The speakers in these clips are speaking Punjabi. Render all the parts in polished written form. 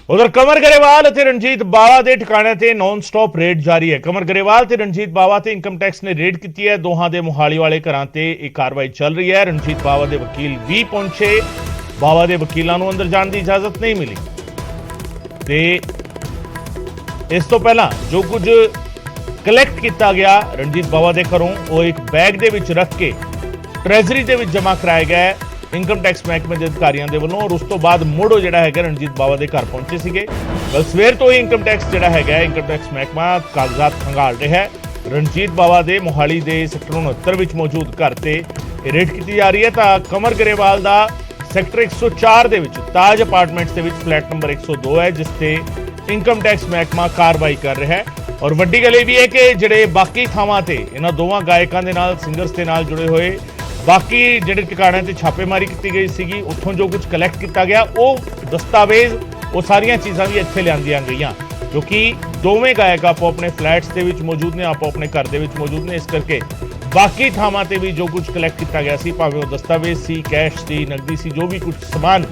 उधर कमर गरेवाल ते रणजीत बावा के ठिकाने ते नॉन स्टॉप रेड जारी है। कमर गरेवाल ते रणजीत बावा ते इनकम टैक्स ने रेड की है। दोहां दे मोहाली वाले घरां ते एक कार्रवाई चल रही है। रणजीत बावा के वकील भी पहुंचे। बावा के वकीलों को अंदर जाने की इजाजत नहीं मिली ते इस तो पहला जो कुछ कलैक्ट किया गया रणजीत बावा के घरों वो एक बैग दे विच रख के ट्रैजरी दे विच जमा कराया गया है इनकम टैक्स महकमे के अधिकारियों के वालों। और उस तो बाद मुड़ जोड़ा है रणजीत बावा के घर पहुंचे थे। कल सवेर तो ही इनकम टैक्स जोड़ा है इनकम टैक्स महकमा कागजात खंगाल रहा है। रणजीत बावा के मोहाली के सैक्टर 69 में मौजूद घर से रेड की जा रही है। तो कमर गरेवाल का सैक्टर 104 के ताज अपार्टमेंट्स के फ्लैट नंबर 102 है जिससे इनकम टैक्स महकमा कार्रवाई कर रहा है। और वड्डी गल भी है कि ਜਿਹੜੇ बाकी ਥਾਵਾਂ ਤੇ ਇਹਨਾਂ ਦੋਵਾਂ ਗਾਇਕਾਂ ਦੇ ਨਾਲ ਸਿੰਗਰਸ ਦੇ ਨਾਲ ਜੁੜੇ ਹੋਏ बाकी ਜਿਹੜੇ ਟਿਕਾਣਿਆਂ ਤੇ ਛਾਪੇਮਾਰੀ ਕੀਤੀ ਗਈ ਸੀਗੀ ਉੱਥੋਂ ਜੋ ਕੁਝ ਕਲੈਕਟ ਕੀਤਾ ਗਿਆ ਉਹ ਦਸਤਾਵੇਜ਼ ਉਹ ਸਾਰੀਆਂ ਚੀਜ਼ਾਂ ਵੀ ਇੱਥੇ ਲਿਆਂਦੀਆਂ ਗਈਆਂ ਕਿਉਂਕਿ ਦੋਵੇਂ ਗਾਇਕ ਆਪੋ ਆਪਣੇ ਫਲੈਟਸ ਦੇ ਵਿੱਚ ਮੌਜੂਦ ਨੇ ਆਪੋ ਆਪਣੇ ਘਰ ਦੇ ਵਿੱਚ ਮੌਜੂਦ ਨੇ। ਇਸ ਕਰਕੇ ਬਾਕੀ ਥਾਵਾਂ ਤੇ ਵੀ ਜੋ ਕੁਝ ਕਲੈਕਟ ਕੀਤਾ ਗਿਆ ਸੀ ਭਾਵੇਂ ਉਹ ਦਸਤਾਵੇਜ਼ ਸੀ ਕੈਸ਼ ਸੀ ਨਕਦੀ ਸੀ ਜੋ ਵੀ ਕੁਝ ਸਮਾਨ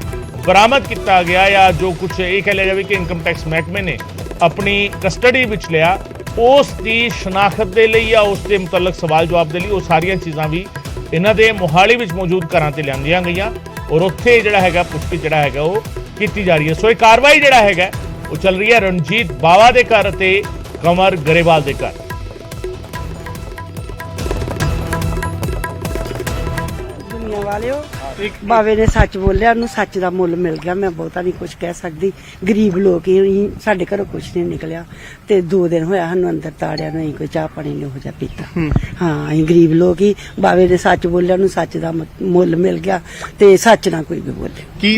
ਬਰਾਮਦ ਕੀਤਾ ਗਿਆ ਜਾਂ ਜੋ ਕੁਝ ਇਹ ਕਹਿ ਲਿਆ ਜਾਵੇ ਕਿ ਇਨਕਮ ਟੈਕਸ ਮਹਿਕਮੇ ਨੇ ਆਪਣੀ ਕਸਟਡੀ ਵਿੱਚ ਲਿਆ ਉਸ ਦੀ ਸ਼ਨਾਖਤ ਦੇ ਲਈ ਜਾਂ ਉਸ ਦੇ ਮੁਤਲਕ ਸਵਾਲ ਜਵਾਬ ਦੇ ਲਈ ਉਹ ਸਾਰੀਆਂ ਚੀਜ਼ਾਂ ਵੀ ਇਹਨਾਂ ਦੇ ਮੋਹਾਲੀ ਵਿੱਚ ਮੌਜੂਦ ਘਰਾਂ ਤੇ ਲਿਆਂਦੀਆਂ ਗਈਆਂ ਔਰ ਉੱਥੇ ਜਿਹੜਾ ਹੈਗਾ ਪੁਸ਼ਟੀ ਜਿਹੜਾ ਹੈਗਾ ਉਹ ਕੀਤੀ ਜਾ ਰਹੀ ਹੈ। ਸੋ ਇਹ ਕਾਰਵਾਈ ਜਿਹੜਾ ਹੈਗਾ ਉਹ ਚੱਲ ਰਹੀ ਹੈ ਰਣਜੀਤ ਬਾਵਾ ਦੇ ਘਰ ਤੇ ਕਮਰ गरेवाल ਦੇ ਘਰ। ਦੁਨੀਆ ਵਾਲਿਓ ਬਾਵੇ ਨੇ ਸੱਚ ਬੋਲਿਆ ਉਹਨੂੰ ਸੱਚ ਦਾ ਮੁੱਲ ਮਿਲ ਗਿਆ। ਮੈਂ ਬਹੁਤਾ ਨਹੀਂ ਕੁਝ ਕਹਿ ਸਕਦੀ। ਗਰੀਬ ਲੋਕ ਹੀ ਸਾਡੇ ਘਰੋਂ ਕੁਝ ਨਹੀਂ ਨਿਕਲਿਆ ਤੇ 2 ਦਿਨ ਹੋਇਆ ਸਾਨੂੰ ਅੰਦਰ ਤਾੜਿਆ ਨਹੀਂ ਕੋਈ ਚਾਹ ਪਾਣੀ ਨਹੀਂ ਹੋ ਜਾ ਪੀਤਾ। ਹਾਂ ਅਸੀਂ ਗਰੀਬ ਲੋਕ ਹੀ ਬਾਵੇ ਨੇ ਸੱਚ ਬੋਲਿਆ ਉਹਨੂੰ ਸੱਚ ਦਾ ਮੁੱਲ ਮਿਲ ਗਿਆ ਤੇ ਸੱਚ ਨਾ ਕੋਈ ਵੀ ਬੋਲੇ। ਕੀ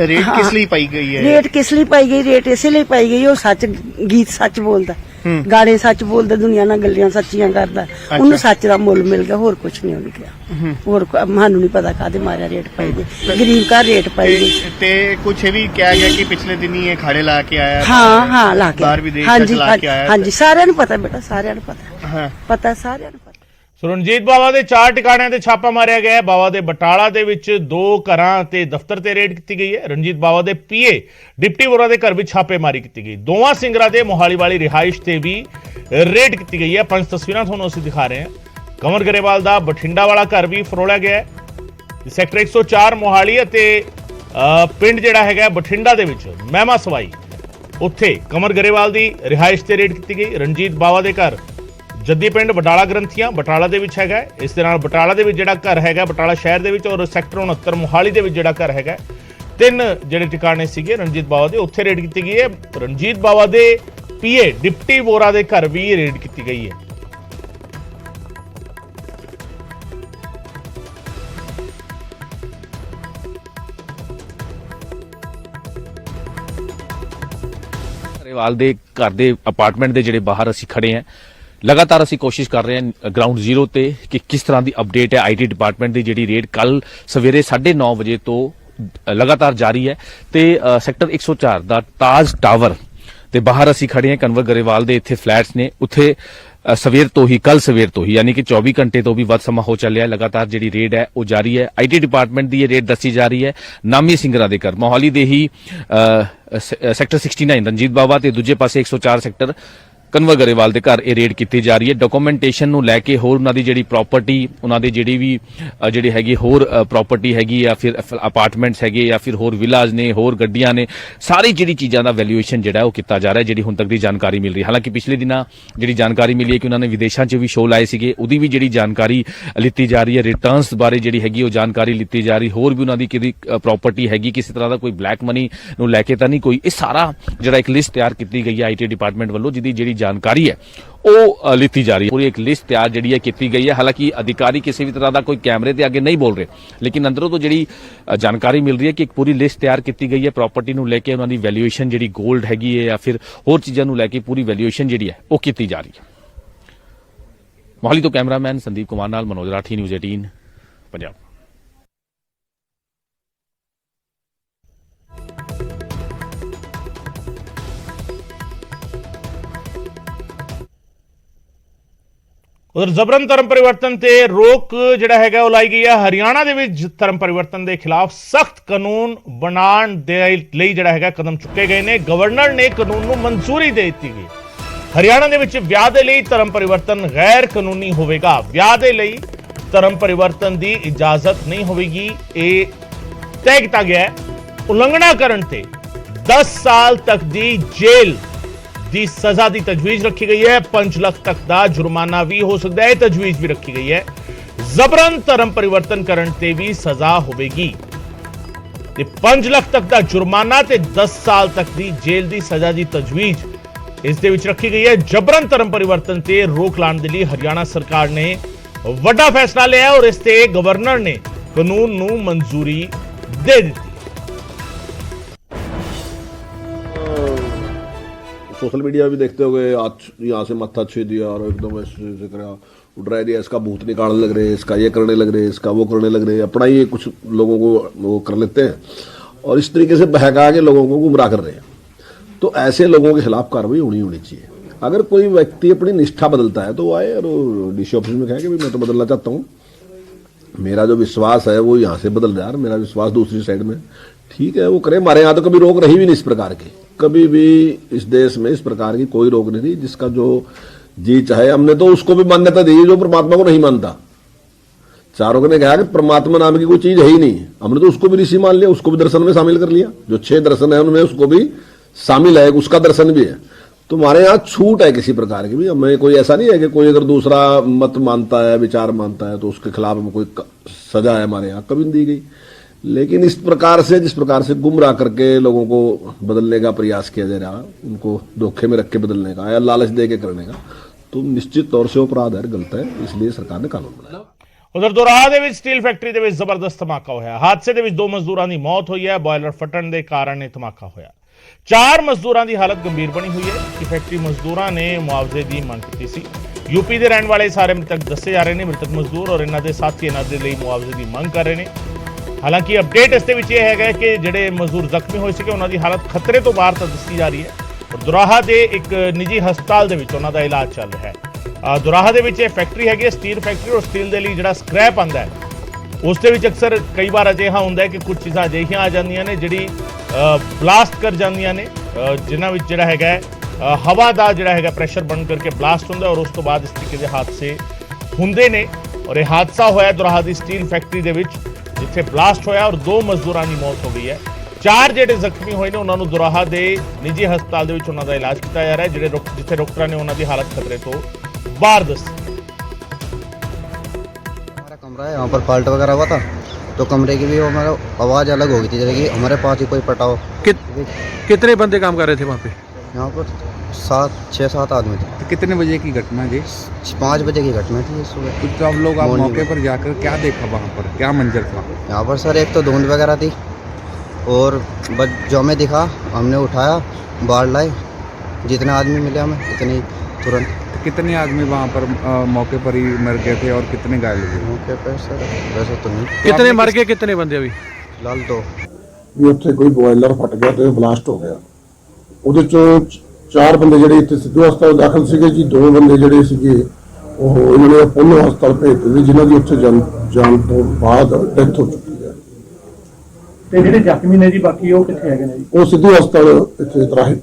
ਰੇਟ ਕਿਸ ਲਈ ਪਾਈ ਗਈ ਹੈ? ਰੇਟ ਕਿਸ ਲਈ ਪਾਈ ਗਈ? ਰੇਟ ਇਸੇ ਲਈ ਪਾਈ ਗਈ ਉਹ ਸੱਚ ਗੀਤ ਸੱਚ ਬੋਲਦਾ ਗਾਣੇ ਸੱਚ ਬੋਲਦਾ ਦੁਨੀਆ ਨਾਲ ਗੱਲਾਂ ਸੱਚੀਆਂ ਕਰਦਾ ਉਹਨੂੰ ਸੱਚ ਦਾ ਮੁੱਲ ਮਿਲ ਗਿਆ ਹੋਰ ਕੁਝ ਨਹੀਂ ਉਹਨੇ ਕਿਹਾ। ਹੋਰ ਸਾਨੂੰ ਨਹੀਂ ਪਤਾ ਕਾਹਦੇ ਮਾਰਿਆ ਰੇਟ ਪਾਈ ਗਈ ਗਰੀਬ ਘਰ ਰੇਟ ਪਾਈ ਗਈ ਤੇ ਕੁਝ ਇਹ ਵੀ ਕਿਹਾ ਗਿਆ ਕਿ ਪਿਛਲੇ ਦਿਨ ਹੀ ਇਹ ਖਾੜੇ ਲਾ ਕੇ ਆਇਆ। ਹਾਂ ਲਾ ਕੇ ਬਾਹਰ ਵਿਦੇਸ਼ ਚ ਲਾ ਕੇ ਆਇਆ। ਹਾਂਜੀ ਸਾਰਿਆਂ ਨੂੰ ਪਤਾ ਬੇਟਾ ਸਾਰਿਆਂ ਨੂੰ ਪਤਾ ਪਤਾ ਸਾਰਿਆਂ ਨੂੰ ਪਤਾ। रणजीत बावा के 4 ठिकाणिਆਂ ਤੇ ਛਾਪਾ ਮਾਰਿਆ ਗਿਆ ਹੈ। ਬਾਵਾ ਦੇ ਬਟਾਲਾ ਦੇ ਵਿੱਚ 2 ਘਰਾਂ ਤੇ ਦਫ਼ਤਰ ਤੇ ਰੇਡ ਕੀਤੀ ਗਈ ਹੈ। ਰਣਜੀਤ ਬਾਵਾ ਦੇ ਪੀਏ ਡਿਪਟੀ ਵੋਰਾ ਦੇ ਘਰ ਵਿੱਚ ਛਾਪੇਮਾਰੀ ਕੀਤੀ ਗਈ। ਦੋਵਾਂ ਸਿੰਗਰਾਂ ਦੇ ਮੋਹਾਲੀ ਵਾਲੀ ਰਿਹਾਇਸ਼ ਤੇ ਵੀ ਰੇਡ ਕੀਤੀ ਗਈ ਹੈ। 5 ਤਸਵੀਰਾਂ ਤੁਹਾਨੂੰ ਅਸੀਂ ਦਿਖਾ ਰਹੇ ਹਾਂ। ਕਮਰ गरेवाल ਦਾ ਬਠਿੰਡਾ ਵਾਲਾ ਘਰ ਵੀ ਫਰੋਲਿਆ ਗਿਆ ਹੈ। ਸੈਕਟਰ 104 ਮੋਹਾਲੀ ਅਤੇ ਪਿੰਡ ਜਿਹੜਾ ਹੈਗਾ ਬਠਿੰਡਾ ਦੇ ਵਿੱਚ ਮਹਿਮਾ ਸਵਾਈ ਉੱਥੇ ਕਮਰ गरेवाल ਦੀ ਰਿਹਾਇਸ਼ ਤੇ ਰੇਡ ਕੀਤੀ ਗਈ। ਰਣਜੀਤ ਬਾਵਾ ਦੇ ਘਰ जद्दी पिंड बटाला ग्रंथियां बटाला दे विच हैगा। इस दे नाल बटाला दे विच जिहड़ा घर हैगा बटाला शहर दे विच और सैक्टर 69 मोहाली दे विच जिहड़ा घर हैगा 3 जिहड़े ठिकाने सीगे रणजीत बावा दे उत्थे रेड की गई है। रणजीत बावा दे पीए डिप्टी वोरा दे घर भी रेड की गई है। गरेवाल दे घर दे अपार्टमेंट दे जिहड़े बाहर असीं खड़े हैं लगातार ਅਸੀਂ ਕੋਸ਼ਿਸ਼ ਕਰ ਰਹੇ ਹਾਂ ਗਰਾਊਂਡ ਜ਼ੀਰੋ ਤੇ ਕਿ ਕਿਸ ਤਰ੍ਹਾਂ ਦੀ ਅਪਡੇਟ ਹੈ। ਆਈਟੀ ਡਿਪਾਰਟਮੈਂਟ ਦੀ ਜਿਹੜੀ ਰੇਡ ਕੱਲ ਸਵੇਰੇ 9:30 ਵਜੇ ਤੋਂ ਲਗਾਤਾਰ ਜਾਰੀ ਹੈ ਤੇ ਸੈਕਟਰ 104 ਦਾ ਤਾਜ ਟਾਵਰ ਤੇ ਬਾਹਰ ਅਸੀਂ ਖੜੇ ਹਾਂ ਕਨਵਰ गरेवाल ਦੇ ਇੱਥੇ ਫਲੈਟਸ ਨੇ ਉੱਥੇ ਸਵੇਰ ਤੋਂ ਹੀ ਕੱਲ ਸਵੇਰ ਤੋਂ ਹੀ ਯਾਨੀ ਕਿ 24 ਘੰਟੇ ਤੋਂ ਵੀ ਵੱਧ ਸਮਾਂ ਹੋ ਚੱਲਿਆ ਲਗਾਤਾਰ ਜਿਹੜੀ ਰੇਡ ਹੈ ਉਹ ਜਾਰੀ ਹੈ। ਆਈਟੀ ਡਿਪਾਰਟਮੈਂਟ ਦੀ ਇਹ ਰੇਡ ਦੱਸੀ ਜਾ ਰਹੀ ਹੈ ਨਾਮੀ ਸਿੰਗਰਾਂ ਦੇ ਘਰ ਮੋਹਾਲੀ ਦੇ ਹੀ ਸੈਕਟਰ 69 ਰਣਜੀਤ ਬਾਵਾ ਤੇ ਦੂਜੇ ਪਾਸੇ 104 ਸੈਕਟਰ ਕਨਵਰ गरेवाल ਦੇ ਘਰ ਇਹ ਰੇਡ ਕੀਤੀ ਜਾ ਰਹੀ ਹੈ। ਡਾਕੂਮੈਂਟੇਸ਼ਨ ਨੂੰ ਲੈ ਕੇ ਹੋਰ ਉਹਨਾਂ ਦੀ ਜਿਹੜੀ ਪ੍ਰਾਪਰਟੀ ਉਹਨਾਂ ਦੇ ਜਿਹੜੀ ਵੀ ਜਿਹੜੀ ਹੈਗੀ ਹੋਰ ਪ੍ਰਾਪਰਟੀ ਹੈਗੀ ਜਾਂ ਫਿਰ ਅਪਾਰਟਮੈਂਟਸ ਹੈਗੇ ਜਾਂ ਫਿਰ ਹੋਰ ਵਿਲਾਜ ਨੇ ਹੋਰ ਗੱਡੀਆਂ ਨੇ ਸਾਰੀ ਜਿਹੜੀ ਚੀਜ਼ਾਂ ਦਾ ਵੈਲਿਊਏਸ਼ਨ ਜਿਹੜਾ ਉਹ ਕੀਤਾ ਜਾ ਰਿਹਾ ਜਿਹੜੀ ਹੁਣ ਤੱਕ ਦੀ ਜਾਣਕਾਰੀ ਮਿਲ ਰਹੀ। ਹਾਲਾਂਕਿ ਪਿਛਲੇ ਦਿਨਾਂ ਜਿਹੜੀ ਜਾਣਕਾਰੀ ਮਿਲੀ ਹੈ ਕਿ ਉਹਨਾਂ ਨੇ ਵਿਦੇਸ਼ਾਂ 'ਚ ਵੀ ਸ਼ੋਅ ਲਾਏ ਸੀਗੇ ਉਹਦੀ ਵੀ ਜਿਹੜੀ ਜਾਣਕਾਰੀ ਲਿੱਤੀ ਜਾ ਰਹੀ ਹੈ। ਰਿਟਰਨਸ ਬਾਰੇ ਜਿਹੜੀ ਹੈਗੀ ਉਹ ਜਾਣਕਾਰੀ ਲਿੱਤੀ ਜਾ ਰਹੀ ਹੋਰ ਵੀ ਉਹਨਾਂ ਦੀ ਕਿਹਦੀ ਪ੍ਰਾਪਰਟੀ ਹੈਗੀ ਕਿਸੇ ਤਰ੍ਹਾਂ ਦਾ ਕੋਈ ਬਲੈਕ ਮਨੀ ਨੂੰ ਲੈ ਕੇ ਤਾਂ ਨਹੀਂ ਕੋਈ। ਇਹ ਸਾਰਾ ਜਿਹੜਾ ਇੱਕ ਲਿਸਟ ਤਿਆਰ ਕੀਤੀ ਗਈ ਹੈ ਆਈਟੀ ਡਿਪਾਰਟਮੈਂਟ ਵੱਲੋਂ ਜਿਹਦੀ ਜਿਹੜੀ जानकारी है वो लीती जा रही है। पूरी एक लिस्ट तैयार जी है की गई है। हालांकि अधिकारी किसी भी तरह का कोई कैमरे के आगे नहीं बोल रहे लेकिन अंदरों तो जी जानकारी मिल रही है कि एक पूरी लिस्ट तैयार की गई है प्रॉपर्टी को लैके उन्होंने वैल्यूएशन जी गोल्ड हैगी है या फिर होर चीज़ों को लैके पूरी वैल्यूएशन जी है वो की जा रही है। मोहाली तो कैमरामैन संदीप कुमार नाल मनोज राठी न्यूज़ 18 पंजाब। ਉਧਰ ਜ਼ਬਰਨ ਧਰਮ ਪਰਿਵਰਤਨ ਤੇ ਰੋਕ ਜਿਹੜਾ ਹੈਗਾ ਉਹ ਲਾਈ ਗਈ ਹੈ। ਹਰਿਆਣਾ ਦੇ ਵਿੱਚ ਧਰਮ ਪਰਿਵਰਤਨ ਦੇ ਖਿਲਾਫ ਸਖਤ ਕਾਨੂੰਨ ਬਣਾਉਣ ਦੇ ਲਈ ਜਿਹੜਾ ਹੈਗਾ ਕਦਮ ਚੁੱਕੇ ਗਏ ਨੇ। ਗਵਰਨਰ ਨੇ ਕਾਨੂੰਨ ਨੂੰ ਮਨਜ਼ੂਰੀ ਦੇ ਦਿੱਤੀ ਗਈ। ਹਰਿਆਣਾ ਦੇ ਵਿੱਚ ਵਿਆਹ ਦੇ ਲਈ ਧਰਮ ਪਰਿਵਰਤਨ ਗੈਰ ਕਾਨੂੰਨੀ ਹੋਵੇਗਾ। ਵਿਆਹ ਦੇ ਲਈ ਧਰਮ ਪਰਿਵਰਤਨ ਦੀ ਇਜਾਜ਼ਤ ਨਹੀਂ ਹੋਵੇਗੀ, ਇਹ ਤੈਅ ਕੀਤਾ ਗਿਆ ਹੈ। ਉਲੰਘਣਾ ਕਰਨ ਤੇ 10 ਸਾਲ ਤੱਕ ਦੀ ਜੇਲ੍ਹ ਦੀ ਸਜ਼ਾ ਦੀ ਤਜਵੀਜ਼ ਰੱਖੀ ਗਈ ਹੈ। 5 ਲੱਖ ਤੱਕ ਦਾ ਜੁਰਮਾਨਾ ਵੀ ਹੋ ਸਕਦਾ ਹੈ, ਤਜਵੀਜ਼ ਵੀ ਰੱਖੀ ਗਈ ਹੈ। ਜ਼ਬਰਨ ਧਰਮ ਪਰਿਵਰਤਨ ਕਰਨ ਤੇ ਵੀ ਸਜ਼ਾ ਹੋਵੇਗੀ ਤੇ 5 ਲੱਖ ਤੱਕ ਦਾ ਜੁਰਮਾਨਾ ਤੇ 10 ਸਾਲ ਤੱਕ ਦੀ ਜੇਲ੍ਹ ਦੀ ਸਜ਼ਾ ਦੀ ਤਜਵੀਜ਼ ਇਸ ਦੇ ਵਿੱਚ ਰੱਖੀ ਗਈ ਹੈ। ਜਬਰਨ ਧਰਮ ਪਰਿਵਰਤਨ ਤੇ ਰੋਕ ਲਾਉਣ ਦੇ ਲਈ ਹਰਿਆਣਾ ਸਰਕਾਰ ਨੇ ਵੱਡਾ ਫੈਸਲਾ ਲਿਆ ਔਰ ਇਸ ਤੇ ਗਵਰਨਰ ਨੇ ਕਾਨੂੰਨ ਨੂੰ ਮਨਜ਼ੂਰੀ ਦੇ ਦਿੱਤੀ। सोशल मीडिया भी देखते होगे, आज यहाँ से मत्था छेद दिया और एकदम ऐसे करा, डरा दिया, इसका भूत निकालने लग रहे हैं, इसका ये करने लग रहे हैं, इसका वो करने लग रहे हैं। अपना ही कुछ लोगों को वो कर लेते हैं और इस तरीके से बहका के लोगों को गुमराह कर रहे हैं। तो ऐसे लोगों के खिलाफ कार्रवाई होनी चाहिए। अगर कोई व्यक्ति अपनी निष्ठा बदलता है तो वो आए और डीसी ऑफिस में कहे कि भाई मैं तो बदलना चाहता हूँ, मेरा जो विश्वास है वो यहाँ से बदल रहा है, मेरा विश्वास दूसरी साइड में, ठीक है वो करे। हमारे यहाँ तो कभी रोक रही भी नहीं इस प्रकार की, कभी भी इस देश में इस प्रकार की कोई रोक नहीं थी। जिसका जो जी चाहे, हमने तो उसको भी मान्यता दी जो परमात्मा को नहीं मानता। चारों ने कहा कि परमात्मा नाम की कोई चीज है ही नहीं, हमने तो उसको भी ऋषि मान लिया, उसको भी दर्शन में शामिल कर लिया। जो 6 दर्शन है उनमें उसको भी शामिल है, उसका दर्शन भी है। तो हमारे यहाँ छूट है किसी प्रकार की भी। हमें कोई ऐसा नहीं है कि कोई अगर दूसरा मत मानता है, विचार मानता है, तो उसके खिलाफ हमें कोई सजा है हमारे यहाँ कभी नहीं दी गई। लेकिन इस प्रकार से, जिस प्रकार से गुमराह करके लोगों को बदलने का प्रयास किया जा रहा, उनको धोखे में रख के बदलने का या लालच दे के करने का, तो निश्चित तौर से अपराध है, गलत है। इसलिए सरकार ने कानून बनाया। ਉਧਰ ਦੋਰਾਹਾ ਦੇ ਵਿੱਚ ਸਟੀਲ ਫੈਕਟਰੀ ਦੇ ਵਿੱਚ ਜ਼ਬਰਦਸਤ ਧਮਾਕਾ ਹੋਇਆ। ਹਾਦਸੇ ਦੇ ਵਿੱਚ 2 ਮਜ਼ਦੂਰਾਂ ਦੀ ਮੌਤ ਹੋਈ ਹੈ। ਬੋਇਲਰ ਫਟਣ ਦੇ ਕਾਰਨ ਇਹ ਧਮਾਕਾ ਹੋਇਆ। 4 ਮਜ਼ਦੂਰਾਂ ਦੀ ਹਾਲਤ ਗੰਭੀਰ ਬਣੀ ਹੋਈ ਹੈ ਕਿ ਫੈਕਟਰੀ ਮਜ਼ਦੂਰਾਂ ਨੇ ਮੁਆਵਜ਼ੇ ਦੀ ਮੰਗ ਕੀਤੀ ਸੀ। यूपी ਦੇ ਰਹਿਣ ਵਾਲੇ ਸਾਰੇ ਮ੍ਰਿਤਕ ਦੱਸੇ ਜਾ ਰਹੇ ਨੇ। ਮ੍ਰਿਤਕ ਮਜ਼ਦੂਰ ਔਰ ਇਹਨਾਂ ਦੇ ਸਾਥੀ ਇਹਨਾਂ ਦੇ ਲਈ ਮੁਆਵਜ਼ੇ ਦੀ ਮੰਗ ਕਰ ਰਹੇ ਨੇ। ਹਾਲਾਂਕਿ ਅਪਡੇਟ ਇਸ ਦੇ ਵਿੱਚ ਇਹ ਹੈਗਾ ਕਿ ਜਿਹੜੇ ਮਜ਼ਦੂਰ ਜ਼ਖਮੀ ਹੋਏ ਸੀਗੇ ਉਹਨਾਂ ਦੀ ਹਾਲਤ ਖਤਰੇ ਤੋਂ ਬਾਹਰ ਤਾਂ ਦੱਸੀ ਜਾ ਰਹੀ ਹੈ ਔਰ ਦੋਰਾਹਾ ਦੇ ਇੱਕ ਨਿੱਜੀ ਹਸਪਤਾਲ ਦੇ ਵਿੱਚ ਉਹਨਾਂ ਦਾ ਇਲਾਜ ਚੱਲ ਰਿਹਾ ਹੈ। ਦੋਰਾਹਾ ਦੇ ਵਿੱਚ ਇਹ ਫੈਕਟਰੀ ਹੈਗੀ ਸਟੀਲ ਫੈਕਟਰੀ ਔਰ ਸਟੀਲ ਦੇ ਲਈ ਜਿਹੜਾ ਸਕ੍ਰੈਪ ਆਉਂਦਾ ਹੈ ਉਸ ਦੇ ਵਿੱਚ ਅਕਸਰ ਕਈ ਵਾਰ ਅਜਿਹਾ ਹੁੰਦਾ ਹੈ ਕਿ ਕੁਝ ਚੀਜ਼ਾਂ ਅਜਿਹੀਆਂ ਆ ਜਾਂਦੀਆਂ ਨੇ ਜਿਹੜੀ ਬਲਾਸਟ ਕਰ ਜਾਂਦੀਆਂ ਨੇ, ਜਿਨ੍ਹਾਂ ਵਿੱਚ ਜਿਹੜਾ ਹੈਗਾ ਹਵਾ ਦਾ ਜਿਹੜਾ ਹੈਗਾ ਪ੍ਰੈਸ਼ਰ ਬਣ ਕਰਕੇ ਬਲਾਸਟ ਹੁੰਦਾ ਔਰ ਉਸ ਤੋਂ ਬਾਅਦ ਇਸ ਤਰੀਕੇ ਦੇ ਹਾਦਸੇ ਹੁੰਦੇ ਨੇ। ਔਰ ਇਹ ਹਾਦਸਾ ਹੋਇਆ ਦੋਰਾਹਾ ਦੀ ਸਟੀਲ ਫੈਕਟਰੀ ਦੇ ਵਿੱਚ ਜਿੱਥੇ ਬਲਾਸਟ ਹੋਇਆ ਔਰ 2 ਮਜ਼ਦੂਰਾਂ ਦੀ ਮੌਤ ਹੋ ਗਈ ਹੈ। 4 ਜਿਹੜੇ ਜ਼ਖਮੀ ਹੋਏ ਨੇ ਉਹਨਾਂ ਨੂੰ ਦੋਰਾਹਾ ਦੇ ਨਿੱਜੀ ਹਸਪਤਾਲ ਦੇ ਵਿੱਚ ਉਹਨਾਂ ਦਾ ਇਲਾਜ ਕੀਤਾ ਜਾ ਰਿਹਾ ਹੈ, ਜਿੱਥੇ ਡਾਕਟਰਾਂ ਨੇ ਉਹਨਾਂ ਦੀ ਹਾਲਤ ਖਤਰੇ ਤੋਂ ਬਾਹਰ ਦੱਸੀ। हमारा कमरा है, यहाँ पर फाल्ट वगैरह हुआ था तो कमरे की भी हमारा आवाज़ अलग हो गई थी, जैसे कि हमारे पास ही कोई पटा हो। कितने बंदे काम कर रहे थे वहाँ पे? यहाँ पर 6-7 आदमी थे। तो कितने बजे की घटना जी? 5 बजे की घटना थी सुबह। तो जब लोग आप मॉर्निंग मौके पर जाकर क्या देखा वहाँ पर, क्या मंजर था? यहाँ पर सर एक तो धुंध वगैरह थी और बस जो हमें दिखा हमने उठाया, बाहर लाए, जितने आदमी मिले हमें इतने तुरंत। तो कितने आदमी वहाँ पर मौके पर ही मर गए थे और कितने घायल हुए? मौके पर सर वैसे तो नहीं, कितने मर गए, कितने बंदे अभी? फिलहाल 2। ਵੀ ਉੱਥੇ ਕੋਈ ਬੋਇਲਰ ਫਟ ਗਿਆ ਤੇ ਬਲਾਸਟ ਹੋ ਗਿਆ। ਉਹਦੇ ਚੋਂ 4 ਬੰਦੇ ਜਿਹੜੇ ਇੱਥੇ ਸਿੱਧੂ ਹਸਪਤਾਲ ਦਾਖਲ ਸੀਗੇ ਜੀ, 2 ਬੰਦੇ ਜਿਹੜੇ ਸੀਗੇ ਉਹ ਇਹਨਾਂ ਨੇ ਅਪੋਲੋ ਹਸਪਤਾਲ ਭੇਜ ਦਿੱਤੇ, ਜਿਨ੍ਹਾਂ ਦੀ ਉੱਥੇ ਜਾਣ ਤੋਂ ਬਾਅਦ ਡੈਥ ਹੋ ਚੁੱਕੀ ਹੈ। ਤੇ ਜਿਹੜੇ ਜ਼ਖਮੀ ਨੇ ਜੀ ਬਾਕੀ ਉਹ ਕਿੱਥੇ ਹੈਗੇ ਨੇ ਜੀ? ਉਹ ਸਿੱਧੂ ਹਸਪਤਾਲ ਇੱਥੇ ਤਰਾਹੇ